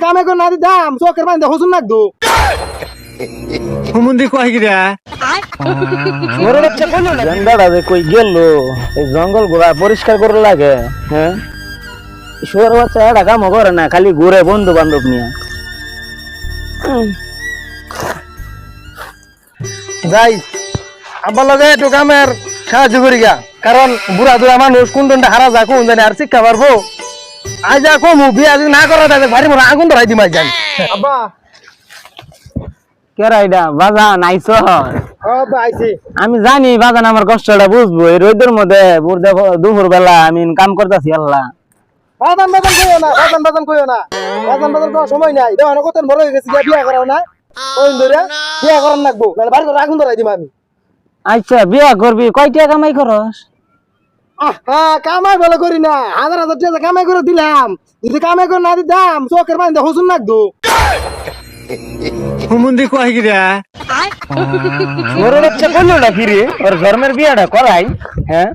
কামে করে না দিতাম চোখের পানি হসুন নাকদো হুমুন্দি কয় গিরা ওরে বাচ্চা কইলো না জেন্দাটা যে কই গেল এই জঙ্গল গুলা পরিষ্কার করে লাগে হ্যাঁ শুয়ার বাচ্চা এটা কামও করে না খালি ঘুরে বন্ধু বান্ধব নিয়ে যাই আব্বার লগে একটু কামের সাহায্য করি গা কারণ বুড়া দুরা মানুষ কোন দণ্ডে হারা যায় কোন জানে আর শিক্ষা পারবো আজ যা কমু বিয়া যদি না করা তাহলে ভারী মোরা আগুন ধরাই দিমাই যাই আব্বা কেরা এটা বাজান আইস আব্বা আইছি আমি জানি বাজান আমার কষ্টটা বুঝবো এই রোদের মধ্যে দুপুর বেলা আমি কাম করতেছি আল্লাহ বাজান বাজান কইও না বাজান বাজান কইও না বাজান বাজান কোনো সময় নাই দেখো না কত বড় হয়ে গেছি বিয়া করাও না ওই ধরে বিয়া করার লাগবো নাহলে বাড়ি করে আগুন ধরাই দিম আমি আচ্ছা বিয়া করবি কয় টাকা কামাই করস কামাই বলে করি না হাজার হাজার টাকা কামাই করে দিলাম যদি কামাই করে না দিতাম চোখের পানি হসুন নাকদো হুমুন্দি কয় গিরা ওরে বাচ্চা কইলো না ফিরে ওর ধর্মের বিয়াটা করাই হ্যাঁ